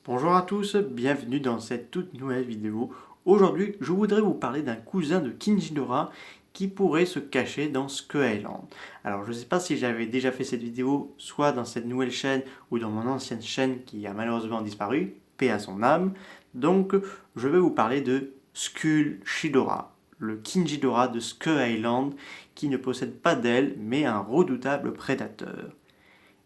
Bonjour à tous, bienvenue dans cette toute nouvelle vidéo. Aujourd'hui, je voudrais vous parler d'un cousin de Kingidora qui pourrait se cacher dans Skull Island. Alors, je ne sais pas si j'avais déjà fait cette vidéo, soit dans cette nouvelle chaîne ou dans mon ancienne chaîne qui a malheureusement disparu, paix à son âme. Donc, je vais vous parler de Skull Shidora, le Kingidora de Skull Island qui ne possède pas d'aile mais un redoutable prédateur.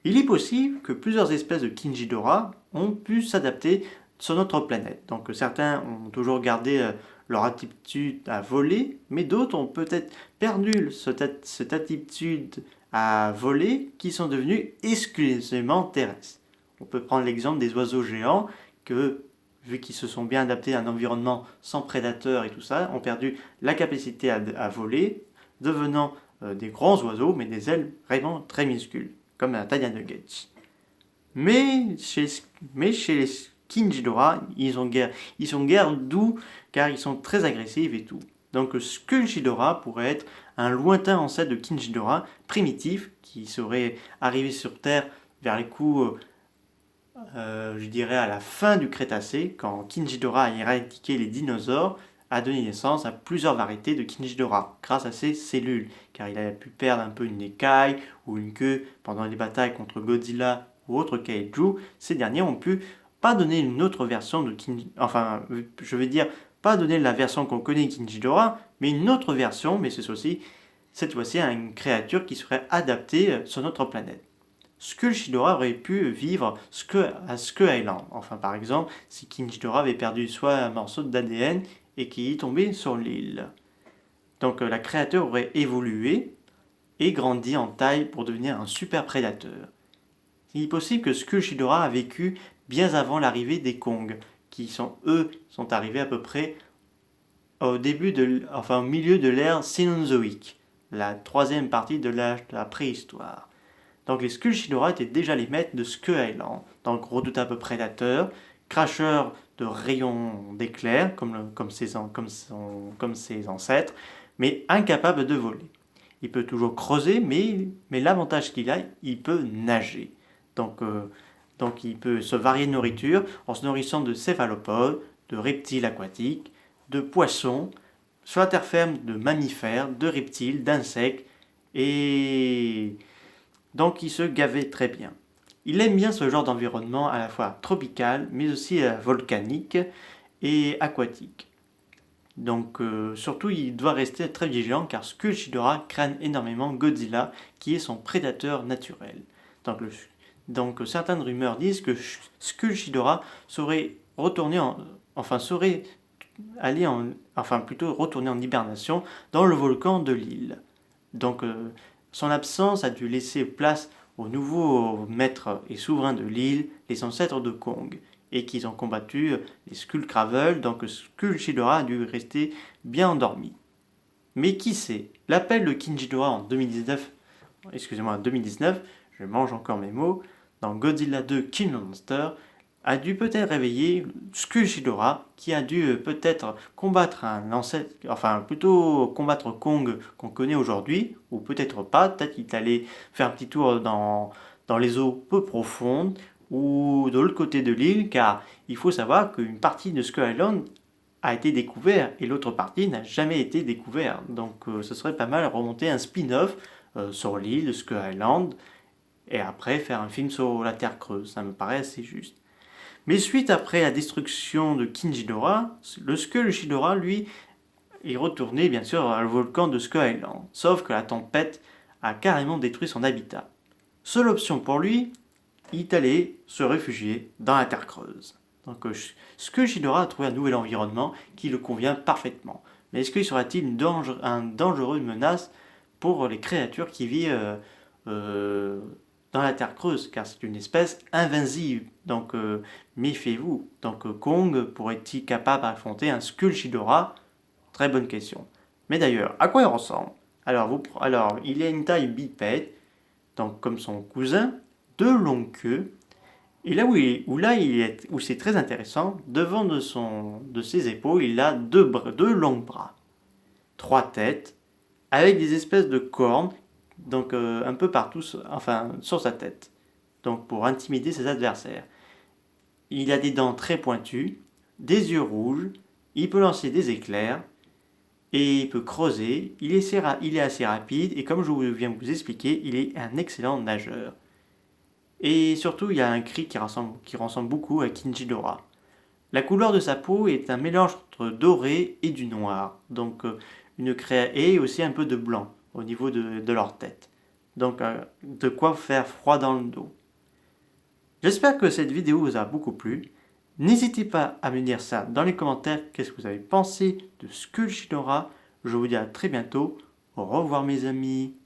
Il est possible que plusieurs espèces de Kingidora ont pu s'adapter sur notre planète. Donc certains ont toujours gardé leur aptitude à voler, mais d'autres ont peut-être perdu cette aptitude à voler qui sont devenus exclusivement terrestres. On peut prendre l'exemple des oiseaux géants que, vu qu'ils se sont bien adaptés à un environnement sans prédateurs et tout ça, ont perdu la capacité à voler, devenant des grands oiseaux, mais des ailes vraiment très minuscules comme la taille d'un nugget. Mais chez les Kingidora, ils sont guère doux car ils sont très agressifs et tout. Donc Skullshidora pourrait être un lointain ancêtre de Kingidora primitif qui serait arrivé sur Terre vers les coups, je dirais, à la fin du Crétacé, quand Kingidora a éradiqué les dinosaures, a donné naissance à plusieurs variétés de Kingidora grâce à ses cellules, car il a pu perdre un peu une écaille ou une queue pendant les batailles contre Godzilla ou autres kaiju. Ces derniers ont pu pas donner une autre version de Kingidora, enfin, je vais dire, pas donner la version qu'on connaît de Kingidora, mais une autre version, mais c'est aussi, cette fois-ci, une créature qui serait adaptée sur notre planète. Skullshidora aurait pu vivre à Skull Island. Enfin, par exemple, si Kingidora avait perdu soit un morceau d'ADN et qui est tombé sur l'île. Donc la créature aurait évolué et grandi en taille pour devenir un super prédateur. Il est possible que Skullshidora a vécu bien avant l'arrivée des Kong, qui sont arrivés à peu près au milieu de l'ère Cénozoïque, la troisième partie de la préhistoire. Donc les Skullshidora étaient déjà les maîtres de Skull Island, donc redoutables prédateurs, cracheurs de rayons d'éclairs comme ses ancêtres, mais incapables de voler. Il peut toujours creuser, mais l'avantage qu'il a, il peut nager. Donc, euh, donc il peut se varier de nourriture en se nourrissant de céphalopodes, de reptiles aquatiques, de poissons, sur la terre ferme de mammifères, de reptiles, d'insectes, et donc il se gavait très bien. Il aime bien ce genre d'environnement à la fois tropical, mais aussi volcanique et aquatique. Donc surtout il doit rester très vigilant car Skullshidora craint énormément Godzilla qui est son prédateur naturel. Donc certaines rumeurs disent que Skullshidora serait serait plutôt retourné en hibernation dans le volcan de l'île. Donc son absence a dû laisser place aux nouveaux maîtres et souverains de l'île, les ancêtres de Kong, et qu'ils ont combattu les Skullcravels, donc Skullshidora a dû rester bien endormi. Mais qui sait, l'appel de Kingidora en 2019, je mange encore mes mots, dans Godzilla 2 King Monster, a dû peut-être réveiller Skullshidora, qui a dû peut-être combattre un ancêtre, enfin plutôt combattre Kong qu'on connaît aujourd'hui, ou peut-être pas, peut-être qu'il allait faire un petit tour dans les eaux peu profondes, ou de l'autre côté de l'île, car il faut savoir qu'une partie de Skull Island a été découverte et l'autre partie n'a jamais été découverte. Donc ce serait pas mal de remonter un spin-off sur l'île de Skull Island, et après faire un film sur la Terre creuse, ça me paraît assez juste. Mais suite après la destruction de Kingidora, le Skullshidora, lui, est retourné bien sûr au volcan de Skull Island. Sauf que la tempête a carrément détruit son habitat. Seule option pour lui, il est allé se réfugier dans la terre creuse. Donc Skullshidora a trouvé un nouvel environnement qui le convient parfaitement. Mais est-ce qu'il sera-t-il une dangereuse menace pour les créatures qui vivent dans la terre creuse, car c'est une espèce invincible, donc méfiez-vous. Donc Kong pourrait-il capable d'affronter un Skullshidora? Très bonne question. Mais d'ailleurs, à quoi il ressemble? Alors, il a une taille bipède, donc comme son cousin, deux longues queues, et là où c'est très intéressant, devant de ses épaules, il a deux longs bras, trois têtes, avec des espèces de cornes donc un peu partout, enfin sur sa tête, donc pour intimider ses adversaires. Il a des dents très pointues, des yeux rouges, il peut lancer des éclairs et il peut creuser. Il est assez rapide et comme je viens de vous expliquer, il est un excellent nageur. Et surtout, il y a un cri qui ressemble beaucoup à Kingidora. La couleur de sa peau est un mélange entre doré et du noir, donc et aussi un peu de blanc au niveau de leur tête. Donc de quoi faire froid dans le dos. J'espère que cette vidéo vous a beaucoup plu. N'hésitez pas à me dire ça dans les commentaires, qu'est-ce que vous avez pensé de Skull Shidora. Je vous dis à très bientôt. Au revoir mes amis.